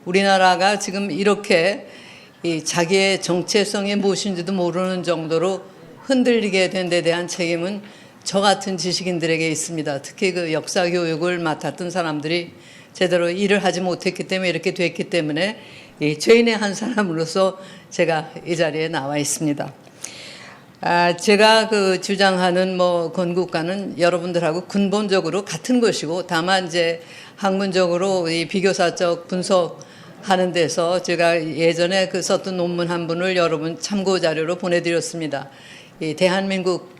우리나라가 지금 이렇게 자기의 정체성이 무엇인지도 모르는 정도로 흔들리게 된 데 대한 책임은 저 같은 지식인들에게 있습니다. 특히 그 역사 교육을 맡았던 사람들이 제대로 일을 하지 못했기 때문에 이렇게 됐기 때문에 죄인의 한 사람으로서 제가 이 자리에 나와 있습니다. 제가 그 주장하는 건국과는 여러분들하고 근본적으로 같은 것이고, 다만 이제 학문적으로 이 비교사적 분석하는 데서 제가 예전에 그 썼던 논문 한 분을 여러분 참고 자료로 보내드렸습니다. 이 대한민국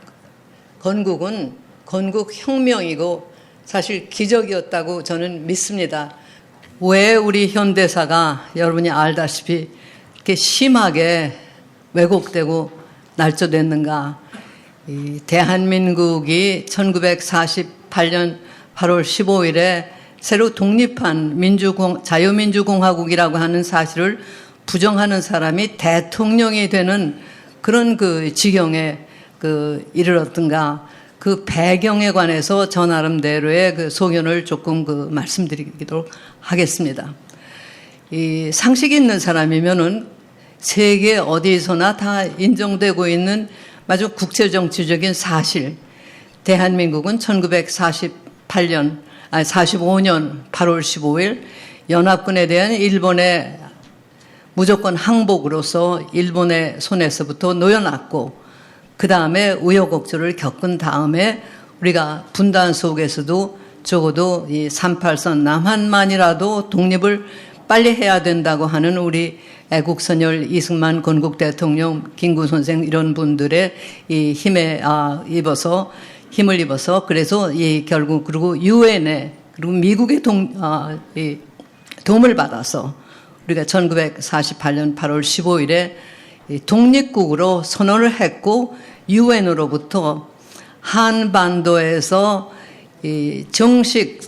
건국은 건국혁명이고 사실 기적이었다고 저는 믿습니다. 왜 우리 현대사가 여러분이 알다시피 이렇게 심하게 왜곡되고 날조됐는가? 이 대한민국이 1948년 8월 15일에 새로 독립한 자유민주공화국이라고 하는 사실을 부정하는 사람이 대통령이 되는 그런 그 지경에 이르렀던가, 그 배경에 관해서 저 나름대로의 그 소견을 조금 말씀드리도록 하겠습니다. 이 상식 있는 사람이면은 세계 어디서나 다 인정되고 있는 아주 국제정치적인 사실, 대한민국은 1945년 8월 15일 연합군에 대한 일본의 무조건 항복으로서 일본의 손에서부터 놓여놨고, 그 다음에 우여곡절을 겪은 다음에 우리가 분단 속에서도 적어도 이 38선 남한만이라도 독립을 빨리 해야 된다고 하는 우리 애국선열 이승만 건국 대통령, 김구 선생 이런 분들의 이 힘을 입어서 그래서 결국 그리고 유엔에 그리고 미국의 도움을 받아서 우리가 1948년 8월 15일에 독립국으로 선언을 했고, 유엔으로부터 한반도에서 정식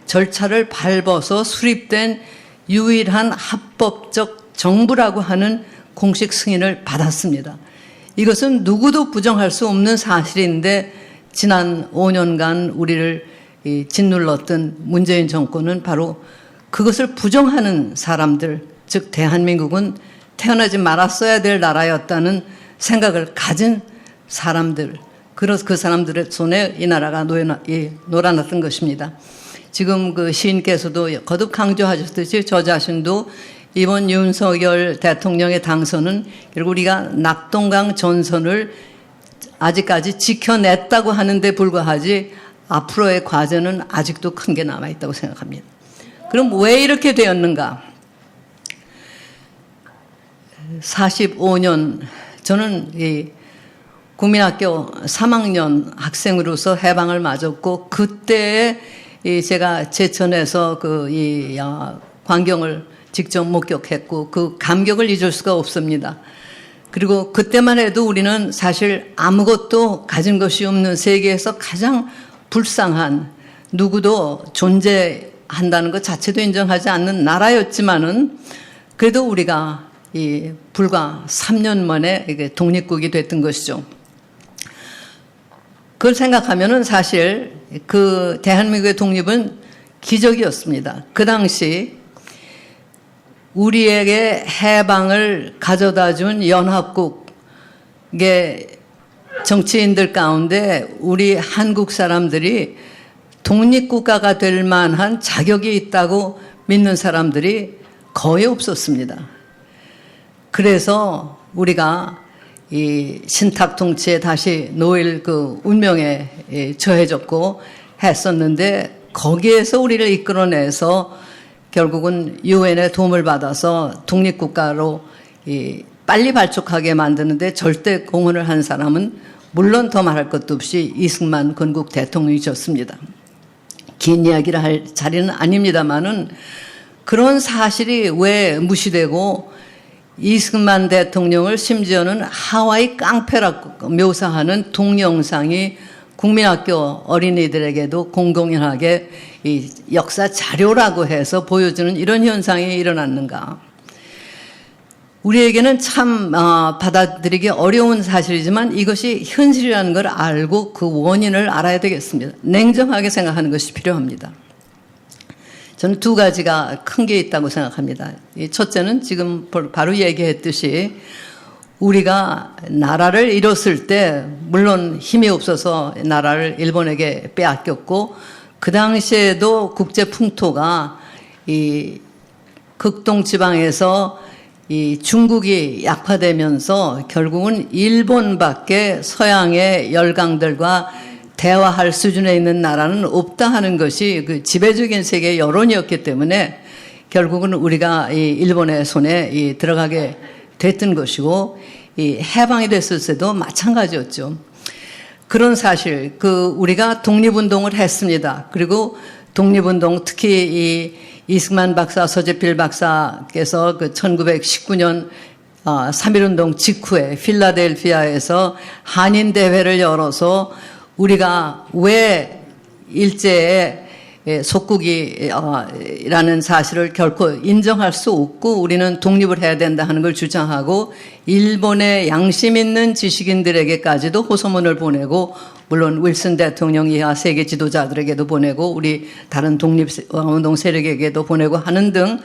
절차를 밟아서 수립된 유일한 합법적 정부라고 하는 공식 승인을 받았습니다. 이것은 누구도 부정할 수 없는 사실인데, 지난 5년간 우리를 짓눌렀던 문재인 정권은 바로 그것을 부정하는 사람들, 즉 대한민국은 태어나지 말았어야 될 나라였다는 생각을 가진 사람들, 그 사람들의 손에 이 나라가 놀아났던 것입니다. 지금 그 시인께서도 거듭 강조하셨듯이 저 자신도 이번 윤석열 대통령의 당선은 결국 우리가 낙동강 전선을 아직까지 지켜냈다고 하는데 불과하지 앞으로의 과제는 아직도 큰 게 남아있다고 생각합니다. 그럼 왜 이렇게 되었는가? 45년, 저는 국민학교 3학년 학생으로서 해방을 맞았고, 그때에 제가 제천에서 광경을 직접 목격했고, 그 감격을 잊을 수가 없습니다. 그리고 그때만 해도 우리는 사실 아무것도 가진 것이 없는 세계에서 가장 불쌍한, 누구도 존재한다는 것 자체도 인정하지 않는 나라였지만은, 그래도 우리가 불과 3년 만에 독립국이 됐던 것이죠. 그걸 생각하면은 사실 그 대한민국의 독립은 기적이었습니다. 그 당시 우리에게 해방을 가져다 준 연합국의 정치인들 가운데 우리 한국 사람들이 독립국가가 될 만한 자격이 있다고 믿는 사람들이 거의 없었습니다. 그래서 우리가 이 신탁 통치에 다시 놓일 그 운명에 처해졌고 했었는데, 거기에서 우리를 이끌어내서 결국은 유엔의 도움을 받아서 독립국가로 빨리 발족하게 만드는데 절대 공헌을 한 사람은 물론 더 말할 것도 없이 이승만 건국 대통령이셨습니다. 긴 이야기를 할 자리는 아닙니다만은, 그런 사실이 왜 무시되고 이승만 대통령을 심지어는 하와이 깡패라고 묘사하는 동영상이 국민학교 어린이들에게도 공공연하게 이 역사 자료라고 해서 보여주는 이런 현상이 일어났는가? 우리에게는 참 받아들이기 어려운 사실이지만 이것이 현실이라는 걸 알고 그 원인을 알아야 되겠습니다. 냉정하게 생각하는 것이 필요합니다. 저는 두 가지가 큰 게 있다고 생각합니다. 첫째는 지금 바로 얘기했듯이 우리가 나라를 잃었을 때 물론 힘이 없어서 나라를 일본에게 빼앗겼고 그 당시에도 국제 풍토가 이 극동 지방에서 이 중국이 약화되면서 결국은 일본밖에 서양의 열강들과 대화할 수준에 있는 나라는 없다 하는 것이 그 지배적인 세계의 여론이었기 때문에 결국은 우리가 이 일본의 손에 들어가게 됐던 것이고 이 해방이 됐을 때도 마찬가지였죠. 그런 사실, 우리가 독립운동을 했습니다. 그리고 독립운동, 특히 이 이승만 박사, 서재필 박사께서 그 1919년 3.1운동 직후에 필라델피아에서 한인대회를 열어서 우리가 왜 일제의 속국이라는 사실을 결코 인정할 수 없고 우리는 독립을 해야 된다 하는 걸 주장하고 일본의 양심 있는 지식인들에게까지도 호소문을 보내고 물론 윌슨 대통령 이하 세계 지도자들에게도 보내고 우리 다른 독립운동 세력에게도 보내고 하는 등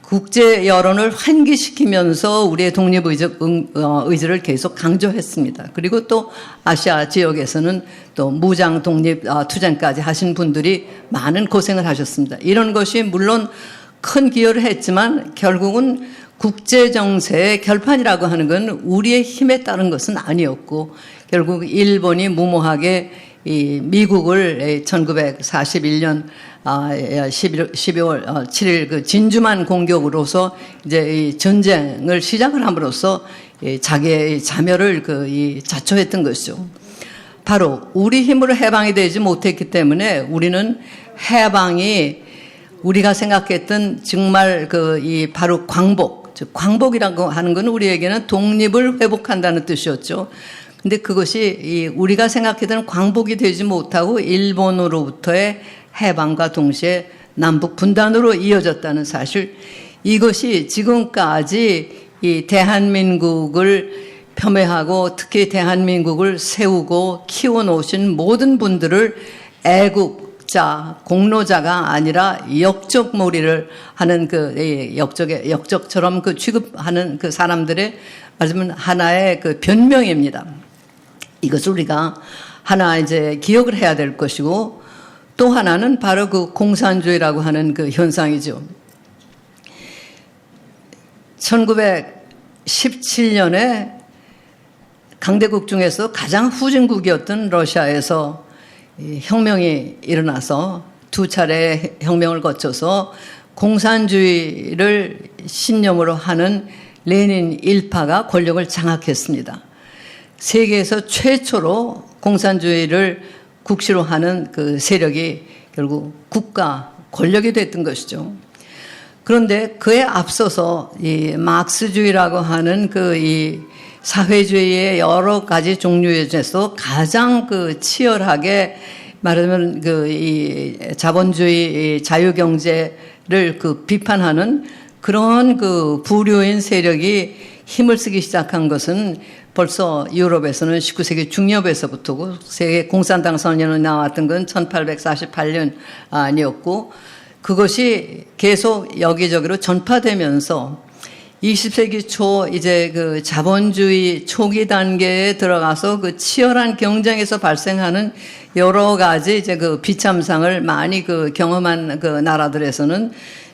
국제 여론을 환기시키면서 우리의 독립 의지를 계속 강조했습니다. 그리고 또 아시아 지역에서는 또 무장 독립 투쟁까지 하신 분들이 많은 고생을 하셨습니다. 이런 것이 물론 큰 기여를 했지만 결국은 국제 정세의 결판이라고 하는 건 우리의 힘에 따른 것은 아니었고 결국 일본이 무모하게 이 미국을 1941년 12월 7일 그 진주만 공격으로서 이제 이 전쟁을 시작을 함으로써 자기의 자멸을 자초했던 것이죠. 바로 우리 힘으로 해방이 되지 못했기 때문에 우리는 해방이 우리가 생각했던 정말 바로 광복, 즉 광복이라고 하는 건 우리에게는 독립을 회복한다는 뜻이었죠. 근데 그것이 우리가 생각했던 광복이 되지 못하고 일본으로부터의 해방과 동시에 남북 분단으로 이어졌다는 사실, 이것이 지금까지 이 대한민국을 폄훼하고 특히 대한민국을 세우고 키워놓으신 모든 분들을 애국자, 공로자가 아니라 역적몰이를 하는 역적처럼 취급하는 그 사람들의 말하자면 하나의 변명입니다. 이것을 우리가 하나 이제 기억을 해야 될 것이고 또 하나는 바로 공산주의라고 하는 현상이죠. 1917년에 강대국 중에서 가장 후진국이었던 러시아에서 혁명이 일어나서 두 차례 혁명을 거쳐서 공산주의를 신념으로 하는 레닌 일파가 권력을 장악했습니다. 세계에서 최초로 공산주의를 국시로 하는 세력이 결국 국가 권력이 됐던 것이죠. 그런데 그에 앞서서 이 마크스주의라고 하는 이 사회주의의 여러 가지 종류에서 가장 치열하게 말하자면 이 자본주의 자유경제를 비판하는 그런 부류인 세력이 힘을 쓰기 시작한 것은 벌써 유럽에서는 19세기 중엽에서부터고 세계 공산당 선언이 나왔던 건 1848년 아니었고 그것이 계속 여기저기로 전파되면서 20세기 초 이제 자본주의 초기 단계에 들어가서 치열한 경쟁에서 발생하는 여러 가지 이제 비참상을 많이 경험한 나라들에서는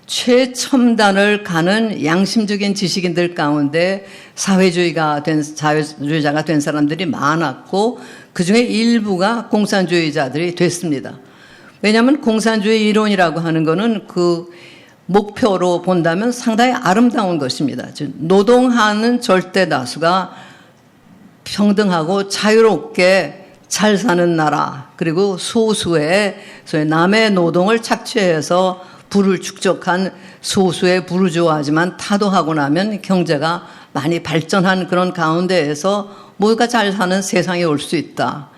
최첨단을 가는 양심적인 지식인들 가운데 사회주의자가 된 사람들이 많았고 그중에 일부가 공산주의자들이 됐습니다. 왜냐하면 공산주의 이론이라고 하는 거는 목표로 본다면 상당히 아름다운 것입니다. 즉 노동하는 절대 다수가 평등하고 자유롭게 잘 사는 나라, 그리고 소수의 소위 남의 노동을 착취해서 부를 축적한 소수의 부르주아지만 타도하고 나면 경제가 많이 발전한 그런 가운데에서 모두가 잘 사는 세상이 올 수 있다.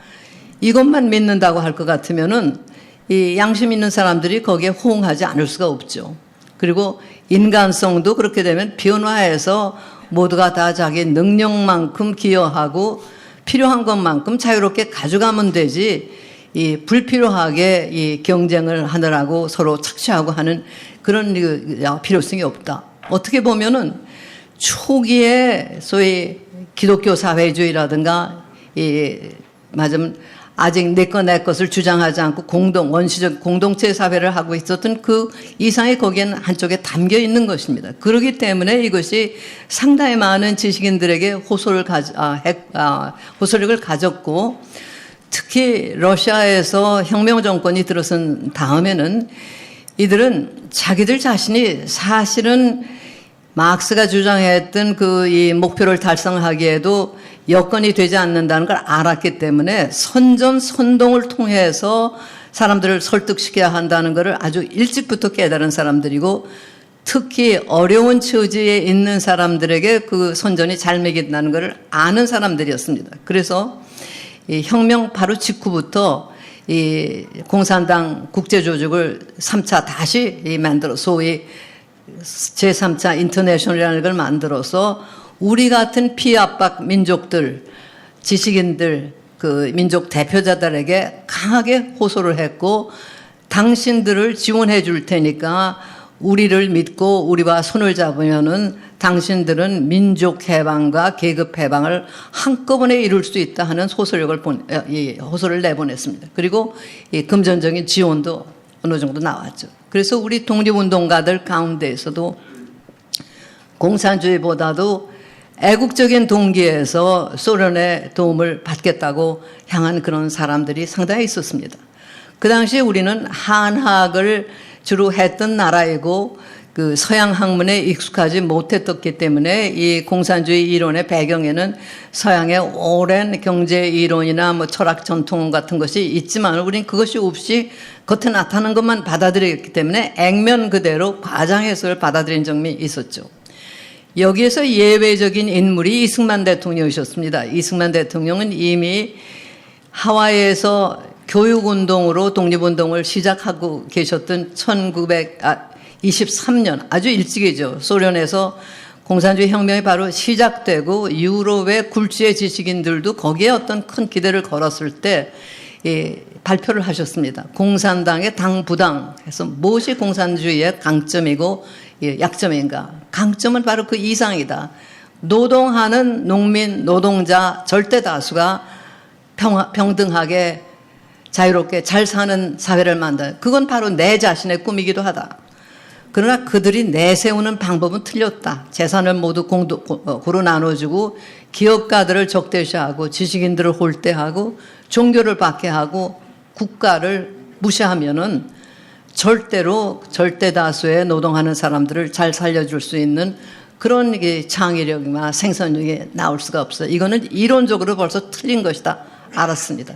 이것만 믿는다고 할 것 같으면은 이 양심 있는 사람들이 거기에 호응하지 않을 수가 없죠. 그리고 인간성도 그렇게 되면 변화해서 모두가 다 자기 능력만큼 기여하고 필요한 것만큼 자유롭게 가져가면 되지, 이 불필요하게 이 경쟁을 하느라고 서로 착취하고 하는 그런 필요성이 없다. 어떻게 보면은 초기에 소위 기독교 사회주의라든가 맞으면 아직 내 것을 주장하지 않고 원시적 공동체 사회를 하고 있었던 그 이상이 거기에는 한쪽에 담겨 있는 것입니다. 그렇기 때문에 이것이 상당히 많은 지식인들에게 호소력을 가졌고, 특히 러시아에서 혁명 정권이 들어선 다음에는 이들은 자기들 자신이 사실은 마크스가 주장했던 이 목표를 달성하기에도 여건이 되지 않는다는 걸 알았기 때문에 선전선동을 통해서 사람들을 설득시켜야 한다는 것을 아주 일찍부터 깨달은 사람들이고, 특히 어려운 처지에 있는 사람들에게 그 선전이 잘 먹인다는 것을 아는 사람들이었습니다. 그래서 이 혁명 바로 직후부터 이 공산당 국제조직을 3차 다시 만들어 소위 제3차 인터내셔널이라는 걸 만들어서 우리 같은 피압박 민족들, 지식인들, 그 민족 대표자들에게 강하게 호소를 했고, 당신들을 지원해 줄 테니까 우리를 믿고 우리와 손을 잡으면은 당신들은 민족 해방과 계급 해방을 한꺼번에 이룰 수 있다 하는 호소를 내보냈습니다. 그리고 이 금전적인 지원도 어느 정도 나왔죠. 그래서 우리 독립운동가들 가운데에서도 공산주의보다도 애국적인 동기에서 소련의 도움을 받겠다고 향한 그런 사람들이 상당히 있었습니다. 그 당시에 우리는 한학을 주로 했던 나라이고 그 서양 학문에 익숙하지 못했기 때문에 이 공산주의 이론의 배경에는 서양의 오랜 경제 이론이나 뭐 철학 전통 같은 것이 있지만 우리는 그것이 없이 겉에 나타나는 것만 받아들였기 때문에 액면 그대로 과장해서 받아들인 점이 있었죠. 여기에서 예외적인 인물이 이승만 대통령이셨습니다. 이승만 대통령은 이미 하와이에서 교육운동으로 독립운동을 시작하고 계셨던 1923년 아주 일찍이죠. 소련에서 공산주의 혁명이 바로 시작되고 유럽의 굴지의 지식인들도 거기에 어떤 큰 기대를 걸었을 때 발표를 하셨습니다. 공산당의 당부당 해서 무엇이 공산주의의 강점이고 약점인가. 강점은 바로 그 이상이다. 노동하는 농민, 노동자 절대 다수가 평등하게 자유롭게 잘 사는 사회를 만든다. 그건 바로 내 자신의 꿈이기도 하다. 그러나 그들이 내세우는 방법은 틀렸다. 재산을 모두 고루 나눠주고 기업가들을 적대시하고 지식인들을 홀대하고 종교를 박해하고 국가를 무시하면은 절대로 절대 다수의 노동하는 사람들을 잘 살려줄 수 있는 그런 창의력이나 생산력이 나올 수가 없어요. 이거는 이론적으로 벌써 틀린 것이다. 알았습니다.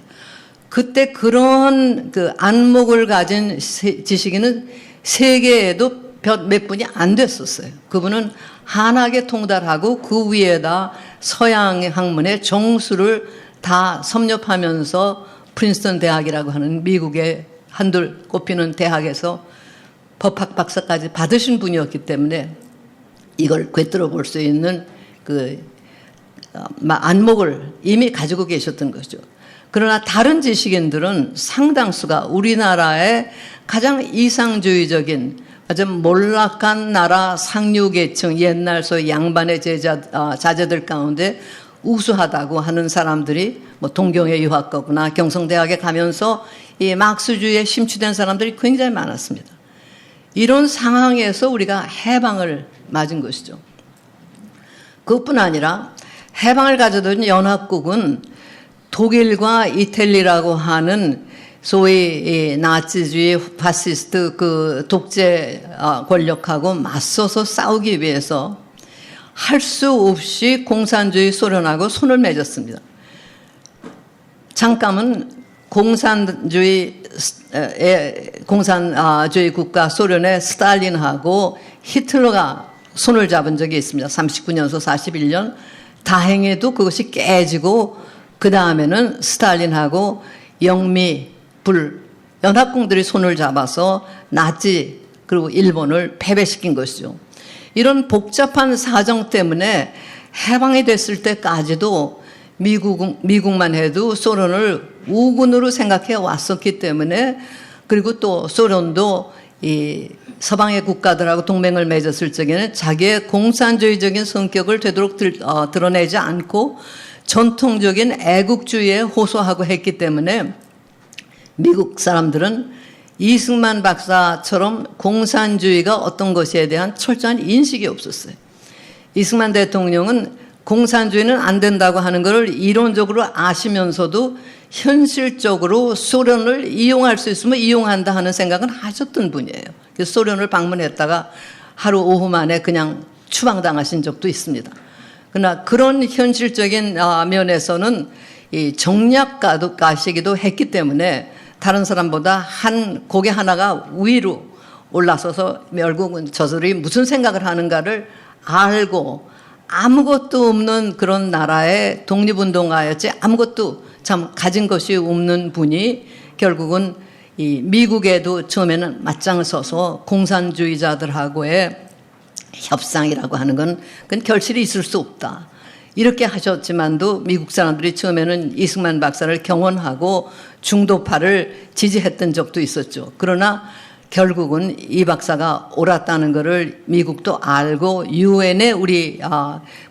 그때 그런 그 안목을 가진 지식인은 세계에도 몇 분이 안 됐었어요. 그분은 한학에 통달하고 그 위에다 서양 학문의 정수를 다 섭렵하면서 프린스턴 대학이라고 하는 미국의 한둘 꼽히는 대학에서 법학 박사까지 받으신 분이었기 때문에 이걸 꿰뚫어 볼 수 있는 그 안목을 이미 가지고 계셨던 거죠. 그러나 다른 지식인들은 상당수가 우리나라의 가장 이상주의적인 아주 몰락한 나라 상류계층 옛날 소위 양반의 자제들 가운데 우수하다고 하는 사람들이 뭐 동경에 유학 가거나 경성대학에 가면서 이 막스주의에 심취된 사람들이 굉장히 많았습니다. 이런 상황에서 우리가 해방을 맞은 것이죠. 그것뿐 아니라 해방을 가져던 연합국은 독일과 이탈리아라고 하는 소위 나치주의 파시스트 그 독재 권력하고 맞서서 싸우기 위해서 할 수 없이 공산주의 소련하고 손을 맺었습니다. 잠깐은 공산주의 국가 소련의 스탈린하고 히틀러가 손을 잡은 적이 있습니다. 39년서 41년 다행히도 그것이 깨지고 그 다음에는 스탈린하고 영미, 연합군들이 손을 잡아서 나치 그리고 일본을 패배시킨 것이죠. 이런 복잡한 사정 때문에 해방이 됐을 때까지도 미국만 해도 소련을 우군으로 생각해 왔었기 때문에, 그리고 또 소련도 이 서방의 국가들하고 동맹을 맺었을 적에는 자기의 공산주의적인 성격을 되도록 드러내지 않고 전통적인 애국주의에 호소하고 했기 때문에 미국 사람들은 이승만 박사처럼 공산주의가 어떤 것에 대한 철저한 인식이 없었어요. 이승만 대통령은 공산주의는 안 된다고 하는 것을 이론적으로 아시면서도 현실적으로 소련을 이용할 수 있으면 이용한다 하는 생각은 하셨던 분이에요. 그래서 소련을 방문했다가 하루 오후 만에 그냥 추방당하신 적도 있습니다. 그러나 그런 현실적인 면에서는 이 정략가시기도 했기 때문에 다른 사람보다 한 고개 하나가 위로 올라서서 결국은 저들이 무슨 생각을 하는가를 알고, 아무것도 없는 그런 나라의 독립운동가였지 아무것도 참 가진 것이 없는 분이 결국은 이 미국에도 처음에는 맞짱을 서서 공산주의자들하고의 협상이라고 하는 건 그건 결실이 있을 수 없다, 이렇게 하셨지만도 미국 사람들이 처음에는 이승만 박사를 경원하고 중도파를 지지했던 적도 있었죠. 그러나 결국은 이 박사가 옳았다는 것을 미국도 알고 유엔에 우리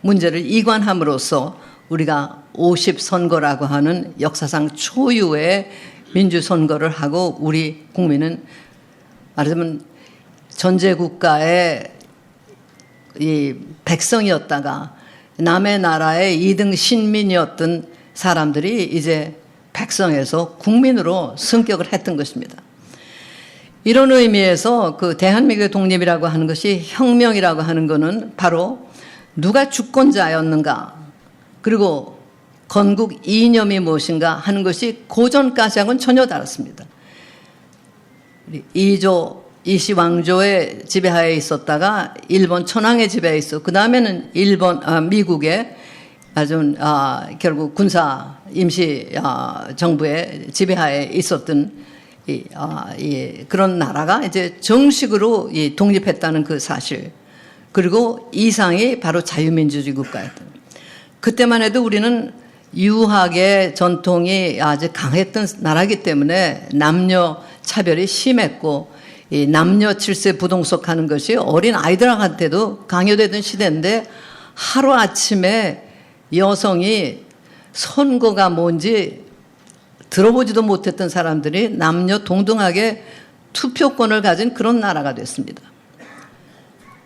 문제를 이관함으로써 우리가 50선거라고 하는 역사상 초유의 민주선거를 하고 우리 국민은 말하자면 전제국가의 이 백성이었다가 남의 나라의 2등 신민이었던 사람들이 이제 백성에서 국민으로 승격을 했던 것입니다. 이런 의미에서 그 대한민국의 독립이라고 하는 것이 혁명이라고 하는 것은 바로 누가 주권자였는가, 그리고 건국 이념이 무엇인가 하는 것이 고전까지하고는 전혀 다릅니다. 이시 왕조의 지배하에 있었다가 일본 천황의 지배하에 있었고, 그 다음에는 미국의 아주 결국 군사 임시 정부의 지배하에 있었던 그런 나라가 이제 정식으로 독립했다는 그 사실, 그리고 이상이 바로 자유민주주의 국가였던. 그때만 해도 우리는 유학의 전통이 아주 강했던 나라이기 때문에 남녀 차별이 심했고, 이 남녀 질서 부동석하는 것이 어린 아이들한테도 강요되던 시대인데, 하루아침에 여성이 선거가 뭔지 들어보지도 못했던 사람들이 남녀 동등하게 투표권을 가진 그런 나라가 됐습니다.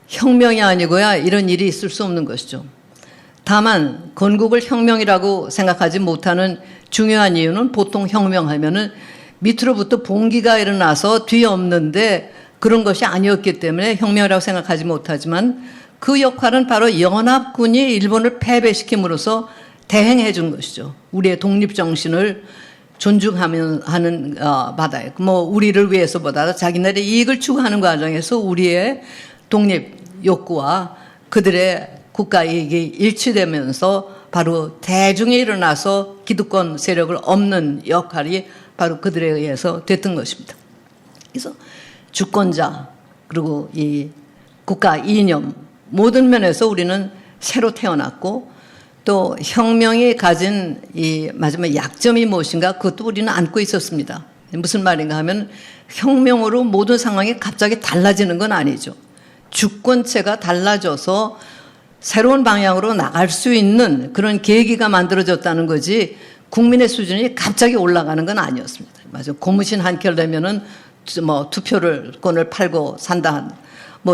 혁명이 아니고야 이런 일이 있을 수 없는 것이죠. 다만 건국을 혁명이라고 생각하지 못하는 중요한 이유는, 보통 혁명하면은 밑으로부터 봉기가 일어나서 뒤엎는데 그런 것이 아니었기 때문에 혁명이라고 생각하지 못하지만, 그 역할은 바로 연합군이 일본을 패배시킴으로써 대행해 준 것이죠. 우리의 독립정신을 존중하는 바다에, 우리를 위해서보다 자기네들의 이익을 추구하는 과정에서 우리의 독립 욕구와 그들의 국가 이익이 일치되면서 바로 대중이 일어나서 기득권 세력을 엎는 역할이 바로 그들에 의해서 됐던 것입니다. 그래서 주권자, 그리고 이 국가 이념, 모든 면에서 우리는 새로 태어났고, 또 혁명이 가진 이 마지막 약점이 무엇인가, 그것도 우리는 안고 있었습니다. 무슨 말인가 하면, 혁명으로 모든 상황이 갑자기 달라지는 건 아니죠. 주권체가 달라져서 새로운 방향으로 나갈 수 있는 그런 계기가 만들어졌다는 거지, 국민의 수준이 갑자기 올라가는 건 아니었습니다. 맞아. 고무신 한 켤 되면은 투표권을 팔고 산다.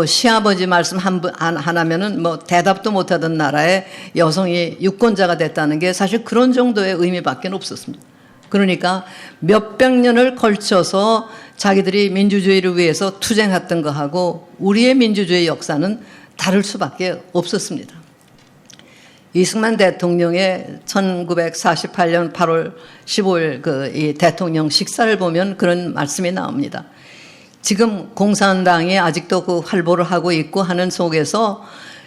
시아버지 말씀 하나면은 대답도 못하던 나라에 여성이 유권자가 됐다는 게 사실 그런 정도의 의미밖에 없었습니다. 그러니까 몇백 년을 걸쳐서 자기들이 민주주의를 위해서 투쟁했던 거하고 우리의 민주주의 역사는 다를 수밖에 없었습니다. 이승만 대통령의 1948년 8월 15일 이 대통령 식사를 보면 그런 말씀이 나옵니다. 지금 공산당이 아직도 그 활보를 하고 있고 하는 속에서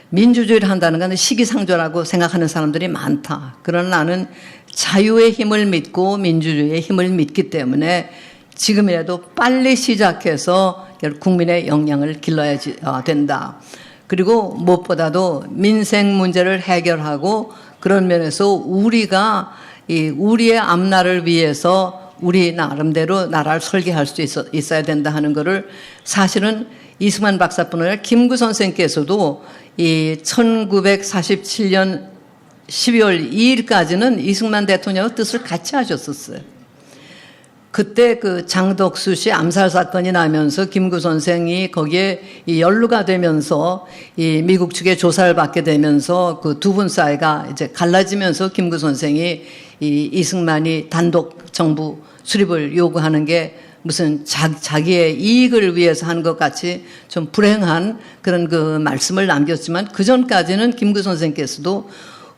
민주주의를 한다는 건 시기상조라고 생각하는 사람들이 많다. 그러나 나는 자유의 힘을 믿고 민주주의의 힘을 믿기 때문에 지금이라도 빨리 시작해서 국민의 역량을 길러야 된다. 그리고 무엇보다도 민생 문제를 해결하고 그런 면에서 우리가 우리의 앞날을 위해서 우리 나름대로 나라를 설계할 수 있어야 된다 하는 것을 사실은 이승만 박사뿐 아니라 김구 선생께서도 이 1947년 12월 2일까지는 이승만 대통령의 뜻을 같이 하셨었어요. 그때 그 장덕수 씨 암살 사건이 나면서 김구 선생이 거기에 연루가 되면서 이 미국 측에 조사를 받게 되면서 그 두 분 사이가 이제 갈라지면서 김구 선생이 이 이승만이 단독 정부 수립을 요구하는 게 무슨 자기의 이익을 위해서 한 것 같이 좀 불행한 그런 그 말씀을 남겼지만 그 전까지는 김구 선생께서도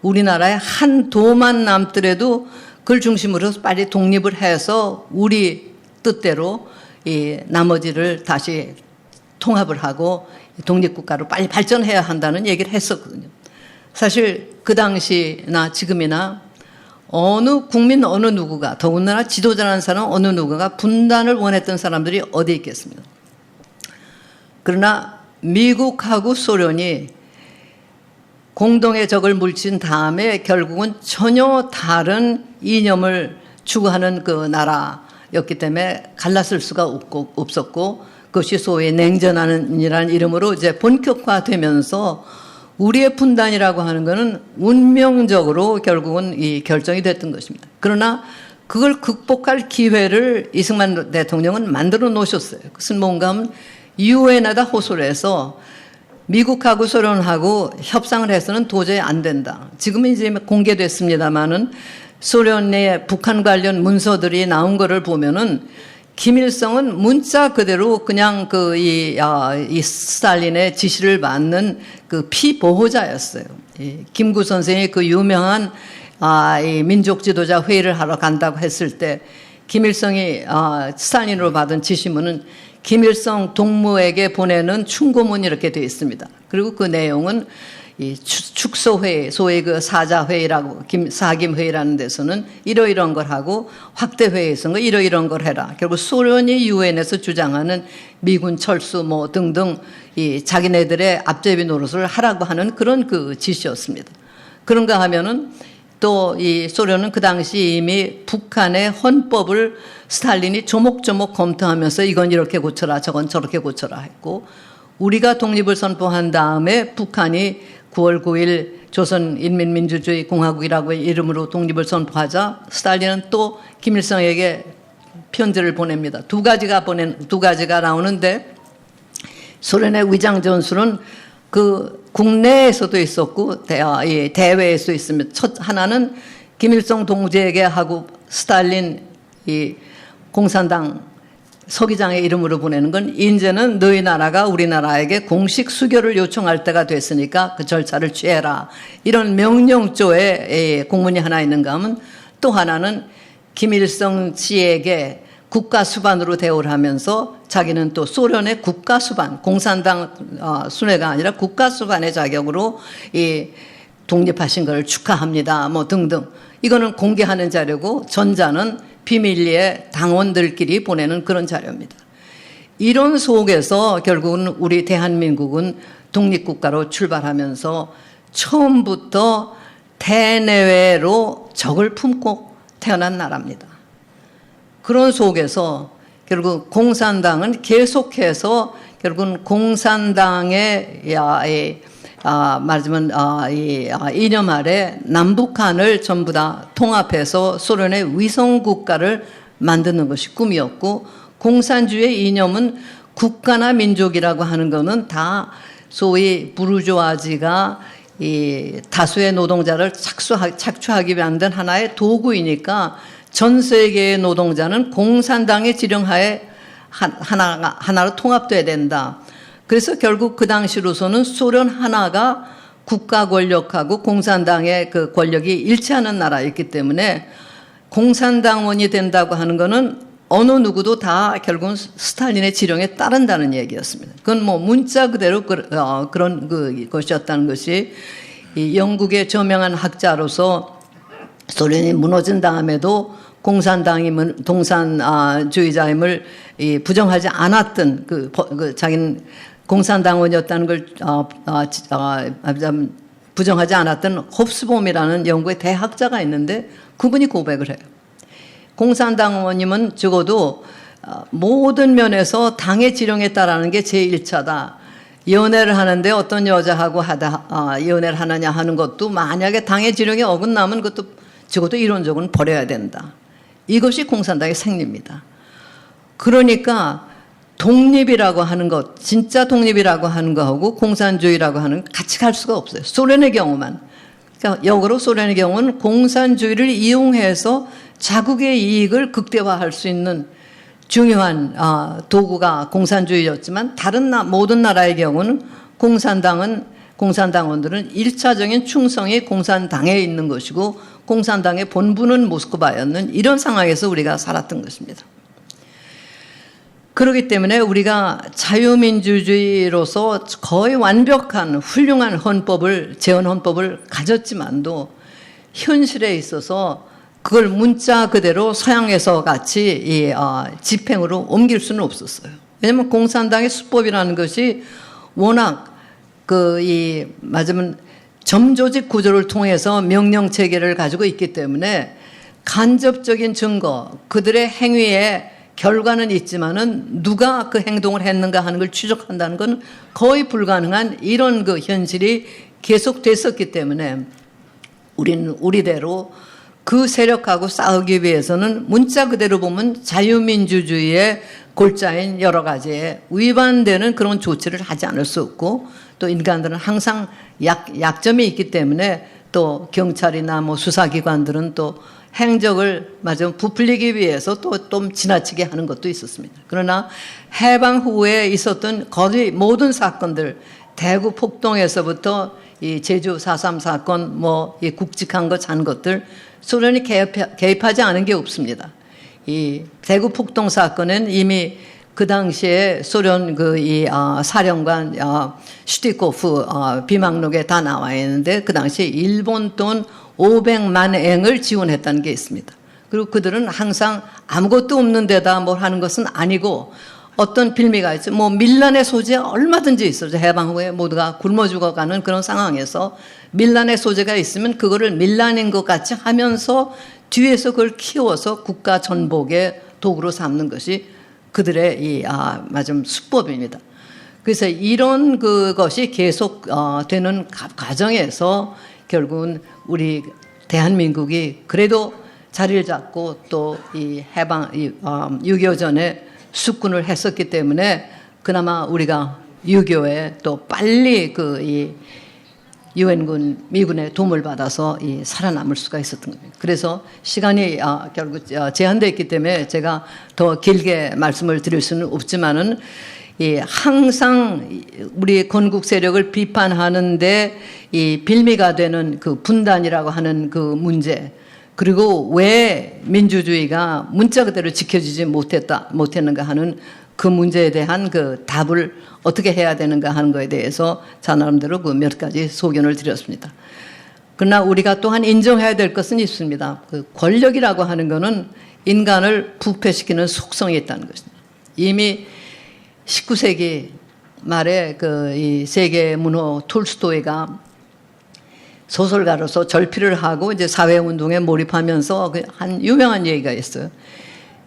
우리나라에 한 도만 남더라도 그걸 중심으로 빨리 독립을 해서 우리 뜻대로 이 나머지를 다시 통합을 하고 독립국가로 빨리 발전해야 한다는 얘기를 했었거든요. 사실 그 당시나 지금이나 어느 국민 어느 누구가 더군다나 지도자라는 사람 어느 누구가 분단을 원했던 사람들이 어디 있겠습니까? 그러나 미국하고 소련이 공동의 적을 물친 다음에 결국은 전혀 다른 이념을 추구하는 그 나라였기 때문에 갈랐을 수가 없었고 그것이 소위 냉전이라는 이름으로 이제 본격화되면서 우리의 분단이라고 하는 것은 운명적으로 결국은 이 결정이 됐던 것입니다. 그러나 그걸 극복할 기회를 이승만 대통령은 만들어 놓으셨어요. 그것은 뭔가 하면 유엔에다 호소를 해서 미국하고 소련하고 협상을 해서는 도저히 안 된다. 지금은 이제 공개됐습니다만은 소련의 북한 관련 문서들이 나온 거를 보면은 김일성은 문자 그대로 그냥 이 스탈린의 지시를 받는 그 피보호자였어요. 김구 선생이 그 유명한 이 민족 지도자 회의를 하러 간다고 했을 때 김일성이 스탈린으로 받은 지시문은 김일성 동무에게 보내는 충고문 이렇게 되어 있습니다. 그리고 그 내용은 이 축소회의, 소위 그 사자회의라고, 사김회의라는 데서는 이러이러한 걸 하고, 확대회의에서는 이러이러한 걸 해라. 결국 소련이 유엔에서 주장하는 미군 철수 뭐 등등 이 자기네들의 앞제비 노릇을 하라고 하는 그런 그 지시였습니다. 그런가 하면은 또 이 소련은 그 당시 이미 북한의 헌법을 스탈린이 조목조목 검토하면서 이건 이렇게 고쳐라, 저건 저렇게 고쳐라 했고, 우리가 독립을 선포한 다음에 북한이 9월 9일 조선인민민주주의 공화국이라고 이름으로 독립을 선포하자 스탈린은 또 김일성에게 편지를 보냅니다. 두 가지가 나오는데 소련의 위장 전술은 그 국내에서도 있었고 대외에서 있습니다. 하나는 김일성 동지에게 하고 스탈린 이 공산당 서기장의 이름으로 보내는 건 이제는 너희 나라가 우리나라에게 공식 수교를 요청할 때가 됐으니까 그 절차를 취해라. 이런 명령조의 공문이 하나 있는가 하면 또 하나는 김일성 씨에게 국가수반으로 대우를 하면서 자기는 또 소련의 국가수반, 공산당 순회가 아니라 국가수반의 자격으로 이 독립하신 걸 축하합니다. 뭐 등등. 이거는 공개하는 자료고 전자는 비밀리에 당원들끼리 보내는 그런 자료입니다. 이런 속에서 결국은 우리 대한민국은 독립국가로 출발하면서 처음부터 대내외로 적을 품고 태어난 나라입니다. 그런 속에서 결국 공산당은 계속해서 결국은 공산당의 말하자면 이념 아래 남북한을 전부 다 통합해서 소련의 위성국가를 만드는 것이 꿈이었고 공산주의 이념은 국가나 민족이라고 하는 것은 다 소위 부르주아지가 이 다수의 노동자를 착취하기 위한 하나의 도구이니까 전 세계의 노동자는 공산당의 지령하에 하나로 통합돼야 된다. 그래서 결국 그 당시로서는 소련 하나가 국가 권력하고 공산당의 그 권력이 일치하는 나라였기 때문에 공산당원이 된다고 하는 것은 어느 누구도 다 결국은 스탈린의 지령에 따른다는 얘기였습니다. 그건 뭐 문자 그대로 그런 것이었다는 것이 이 영국의 저명한 학자로서 소련이 무너진 다음에도 공산당이 동산주의자임을 부정하지 않았던 자기는 공산당원이었다는 걸 부정하지 않았던 홉스봄이라는 영국의 대학자가 있는데 그분이 고백을 해요. 공산당 의원님은 적어도 모든 면에서 당의 지령에 따르는 게 제1차다. 연애를 하는데 어떤 여자하고 연애를 하느냐 하는 것도 만약에 당의 지령에 어긋나면 그것도 적어도 이론적으로는 버려야 된다. 이것이 공산당의 생리입니다. 그러니까 독립이라고 하는 것, 진짜 독립이라고 하는 거하고 공산주의라고 하는 같이 갈 수가 없어요. 소련의 경우만. 그러니까 역으로 소련의 경우는 공산주의를 이용해서 자국의 이익을 극대화할 수 있는 중요한 도구가 공산주의였지만 다른 모든 나라의 경우는 공산당원들은 1차적인 충성이 공산당에 있는 것이고 공산당의 본부는 모스크바였는 이런 상황에서 우리가 살았던 것입니다. 그렇기 때문에 우리가 자유민주주의로서 거의 완벽한 훌륭한 헌법을, 재헌헌법을 가졌지만도 현실에 있어서 그걸 문자 그대로 서양에서 같이 집행으로 옮길 수는 없었어요. 왜냐하면 공산당의 수법이라는 것이 워낙 맞으면 점조직 구조를 통해서 명령 체계를 가지고 있기 때문에 간접적인 증거, 그들의 행위에 결과는 있지만은 누가 그 행동을 했는가 하는 걸 추적한다는 건 거의 불가능한 이런 그 현실이 계속됐었기 때문에 우리는 우리대로 그 세력하고 싸우기 위해서는 문자 그대로 보면 자유민주주의의 골자인 여러 가지에 위반되는 그런 조치를 하지 않을 수 없고 또 인간들은 항상 약점이 있기 때문에 또 경찰이나 뭐 수사기관들은 또 행적을 부풀리기 위해서 또 좀 지나치게 하는 것도 있었습니다. 그러나 해방 후에 있었던 거의 모든 사건들, 대구 폭동에서부터 이 제주 4.3 사건, 이 굵직한 거 잔 것들, 소련이 개입하지 않은 게 없습니다. 이 대구 폭동 사건은 이미 그 당시에 소련 사령관 슈티코프 비망록에 다 나와 있는데 그 당시에 일본 돈 500만 엔을 지원했다는 게 있습니다. 그리고 그들은 항상 아무것도 없는 데다 뭘 하는 것은 아니고 어떤 빌미가 있죠. 밀란의 소지가 얼마든지 있어요. 해방 후에 모두가 굶어 죽어가는 그런 상황에서 밀란의 소재가 있으면 그거를 밀란인 것 같이 하면서 뒤에서 그걸 키워서 국가 전복의 도구로 삼는 것이 그들의 수법입니다. 그래서 이런 그것이 계속 되는 과정에서 결국은 우리 대한민국이 그래도 자리를 잡고 또 이 해방 6.25 전에 수군을 했었기 때문에 그나마 우리가 6.25에 또 빨리 이 유엔군 미군의 도움을 받아서 살아남을 수가 있었던 겁니다. 그래서 시간이 결국 제한되어 있기 때문에 제가 더 길게 말씀을 드릴 수는 없지만은 항상 우리 건국 세력을 비판하는데 이 빌미가 되는 그 분단이라고 하는 그 문제, 그리고 왜 민주주의가 문자 그대로 지켜지지 못했는가 하는 그 문제에 대한 그 답을 어떻게 해야 되는가 하는 것에 대해서 저 나름대로 그 몇 가지 소견을 드렸습니다. 그러나 우리가 또한 인정해야 될 것은 있습니다. 그 권력이라고 하는 것은 인간을 부패시키는 속성이 있다는 것입니다. 이미 19세기 말에 이 세계 문호 톨스토이가 소설가로서 절필을 하고 이제 사회운동에 몰입하면서 한 유명한 얘기가 있어요.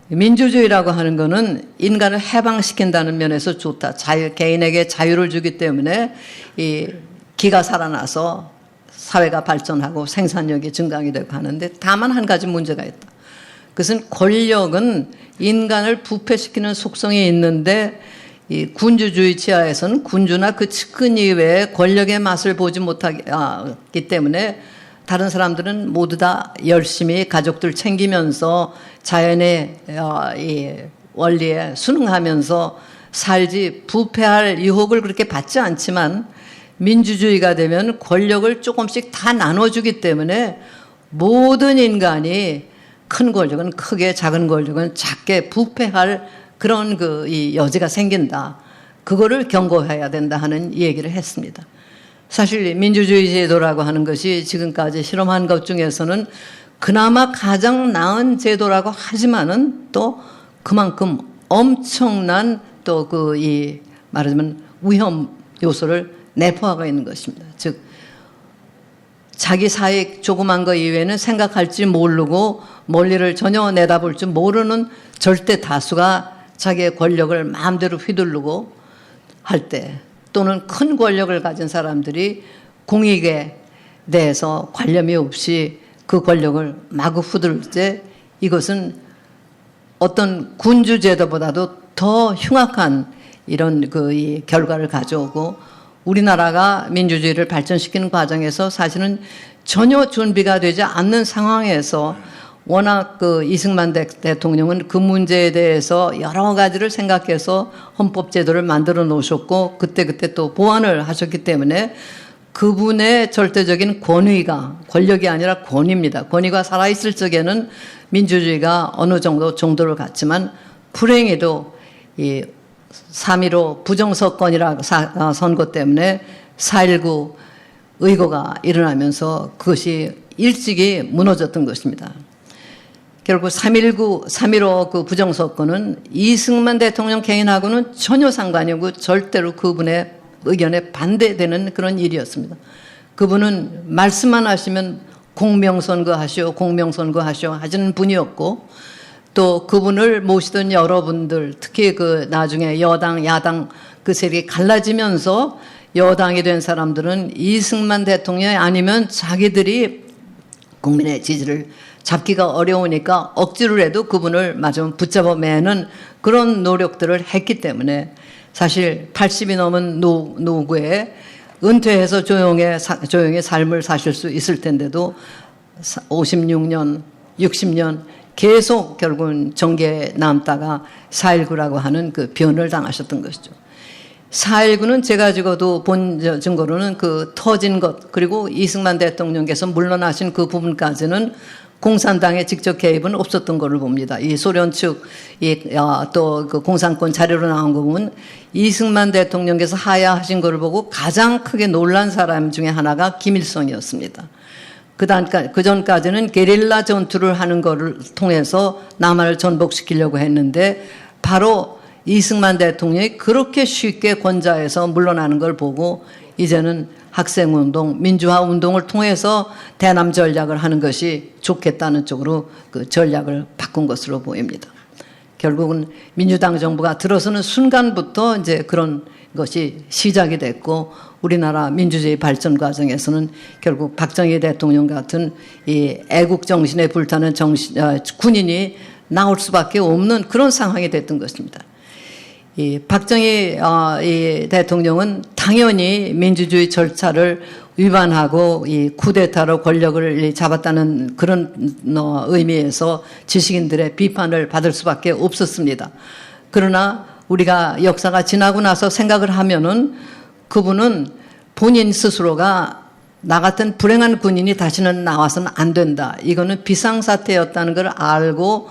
민주주의라고 하는 거는 인간을 해방시킨다는 면에서 좋다. 개인에게 자유를 주기 때문에 이 기가 살아나서 사회가 발전하고 생산력이 증강이 되고 하는데 다만 한 가지 문제가 있다. 그것은 권력은 인간을 부패시키는 속성이 있는데 이 군주주의 치하에서는 군주나 그 측근 이외에 권력의 맛을 보지 못하기 때문에 다른 사람들은 모두 다 열심히 가족들 챙기면서 자연의 이 원리에 순응하면서 살지 부패할 유혹을 그렇게 받지 않지만 민주주의가 되면 권력을 조금씩 다 나눠주기 때문에 모든 인간이 큰 권력은 크게 작은 권력은 작게 부패할 그런 이 여지가 생긴다. 그거를 경고해야 된다 하는 얘기를 했습니다. 사실 민주주의 제도라고 하는 것이 지금까지 실험한 것 중에서는 그나마 가장 나은 제도라고 하지만은 또 그만큼 엄청난 또 말하자면 위험 요소를 내포하고 있는 것입니다. 즉 자기 사익 조그만 거 이외에는 생각할지 모르고 멀리를 전혀 내다볼 줄 모르는 절대 다수가 자기의 권력을 마음대로 휘두르고 할 때, 또는 큰 권력을 가진 사람들이 공익에 대해서 관념이 없이 그 권력을 마구 휘두를 때, 이것은 어떤 군주제도보다도 더 흉악한 이런 이 결과를 가져오고, 우리나라가 민주주의를 발전시키는 과정에서 사실은 전혀 준비가 되지 않는 상황에서 워낙 이승만 대통령은 그 문제에 대해서 여러 가지를 생각해서 헌법제도를 만들어 놓으셨고, 그때 또 보완을 하셨기 때문에 그분의 절대적인 권력이 아니라 권위입니다. 권위가 살아있을 적에는 민주주의가 어느 정도 정도를 갖지만, 불행히도 이 3.15 부정선거이라 선거 때문에 4.19 의거가 일어나면서 그것이 일찍이 무너졌던 것입니다. 결국 3.15 그 부정선거는 이승만 대통령 개인하고는 전혀 상관이 없고 절대로 그분의 의견에 반대되는 그런 일이었습니다. 그분은 말씀만 하시면 공명선거 하시오 하시는 분이었고, 또 그분을 모시던 여러분들, 특히 나중에 여당, 야당 그 세력이 갈라지면서 여당이 된 사람들은 이승만 대통령이 아니면 자기들이 국민의 지지를 잡기가 어려우니까 억지로라도 그분을 마저 붙잡아 매는 그런 노력들을 했기 때문에, 사실 80이 넘은 노구에 은퇴해서 조용히 삶을 사실 수 있을 텐데도 56년, 60년 계속 결국은 정계에 남다가 4.19라고 하는 그 변을 당하셨던 것이죠. 4.19는 제가 적어도 본 증거로는 그 터진 것, 그리고 이승만 대통령께서 물러나신 그 부분까지는 공산당의 직접 개입은 없었던 걸로 봅니다. 이 소련 측, 또 그 공산권 자료로 나온 거 보면 이승만 대통령께서 하야하신 걸 보고 가장 크게 놀란 사람 중에 하나가 김일성이었습니다. 그 전까지는 게릴라 전투를 하는 것을 통해서 남한을 전복시키려고 했는데, 바로 이승만 대통령이 그렇게 쉽게 권좌에서 물러나는 걸 보고 이제는 학생운동, 민주화운동을 통해서 대남 전략을 하는 것이 좋겠다는 쪽으로 그 전략을 바꾼 것으로 보입니다. 결국은 민주당 정부가 들어서는 순간부터 이제 그런 것이 시작이 됐고, 우리나라 민주주의 발전 과정에서는 결국 박정희 대통령 같은 이 애국 정신에 불타는 군인이 나올 수밖에 없는 그런 상황이 됐던 것입니다. 이 박정희 이 대통령은 당연히 민주주의 절차를 위반하고 이 쿠데타로 권력을 잡았다는 그런 의미에서 지식인들의 비판을 받을 수밖에 없었습니다. 그러나 우리가 역사가 지나고 나서 생각을 하면은 그분은 본인 스스로가 나 같은 불행한 군인이 다시는 나와서는 안 된다, 이거는 비상사태였다는 걸 알고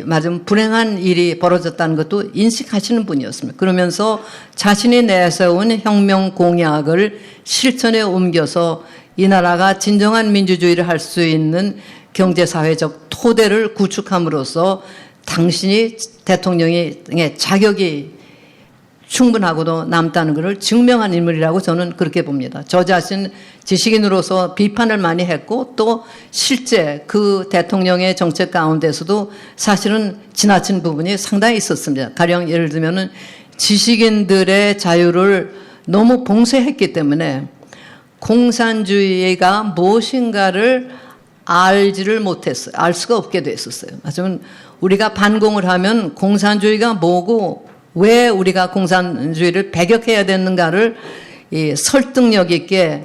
맞은 불행한 일이 벌어졌다는 것도 인식하시는 분이었습니다. 그러면서 자신이 내세운 혁명 공약을 실천에 옮겨서 이 나라가 진정한 민주주의를 할 수 있는 경제사회적 토대를 구축함으로써 당신이 대통령의 자격이 충분하고도 남다는 것을 증명한 인물이라고 저는 그렇게 봅니다. 저 자신 지식인으로서 비판을 많이 했고, 또 실제 그 대통령의 정책 가운데서도 사실은 지나친 부분이 상당히 있었습니다. 가령 예를 들면은 지식인들의 자유를 너무 봉쇄했기 때문에 공산주의가 무엇인가를 알지를 못했어요. 알 수가 없게 됐었어요. 하지만 우리가 반공을 하면 공산주의가 뭐고 왜 우리가 공산주의를 배격해야 되는가를 설득력 있게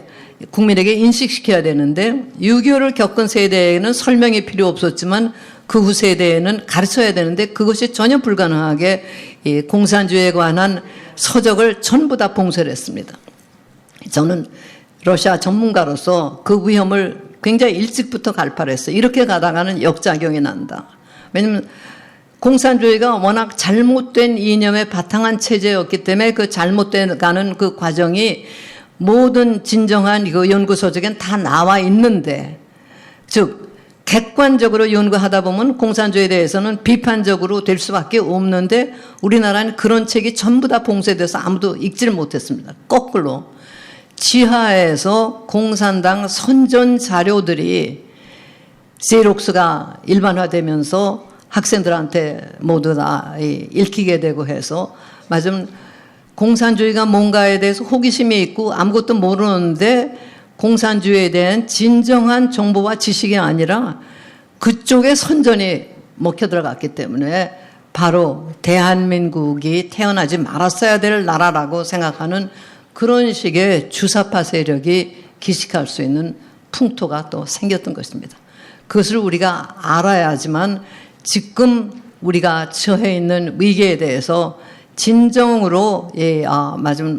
국민에게 인식시켜야 되는데, 6.25를 겪은 세대에는 설명이 필요 없었지만 그 후 세대에는 가르쳐야 되는데, 그것이 전혀 불가능하게 공산주의에 관한 서적을 전부 다 봉쇄를 했습니다. 저는 러시아 전문가로서 그 위험을 굉장히 일찍부터 갈파를 했어요. 이렇게 가다가는 역작용이 난다. 왜냐하면 공산주의가 워낙 잘못된 이념에 바탕한 체제였기 때문에 그 잘못돼 가는 그 과정이 모든 진정한 그 연구서적엔 다 나와 있는데, 즉 객관적으로 연구하다 보면 공산주의에 대해서는 비판적으로 될 수밖에 없는데, 우리나라는 그런 책이 전부 다 봉쇄돼서 아무도 읽지를 못했습니다. 거꾸로 지하에서 공산당 선전 자료들이 제록스가 일반화되면서 학생들한테 모두 다 읽히게 되고 해서 맞으면 공산주의가 뭔가에 대해서 호기심이 있고 아무것도 모르는데 공산주의에 대한 진정한 정보와 지식이 아니라 그쪽에 선전이 먹혀 들어갔기 때문에 바로 대한민국이 태어나지 말았어야 될 나라라고 생각하는 그런 식의 주사파 세력이 기식할 수 있는 풍토가 또 생겼던 것입니다. 그것을 우리가 알아야지만 지금 우리가 처해 있는 위기에 대해서 진정으로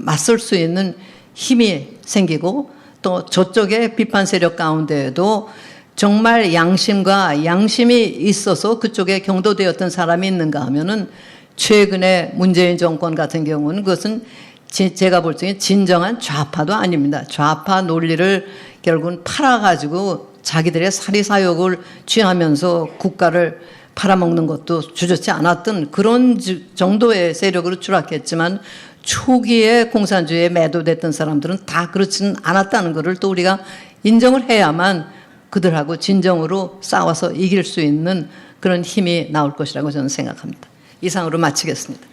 맞설 수 있는 힘이 생기고 또 저쪽의 비판 세력 가운데에도 정말 양심이 있어서 그쪽에 경도되었던 사람이 있는가 하면은 최근에 문재인 정권 같은 경우는 그것은 제가 볼 적에 진정한 좌파도 아닙니다. 좌파 논리를 결국은 팔아가지고 자기들의 사리사욕을 취하면서 국가를 팔아먹는 것도 주저치 않았던 그런 정도의 세력으로 추락했지만 초기에 공산주의에 매도됐던 사람들은 다 그렇지는 않았다는 것을 또 우리가 인정을 해야만 그들하고 진정으로 싸워서 이길 수 있는 그런 힘이 나올 것이라고 저는 생각합니다. 이상으로 마치겠습니다.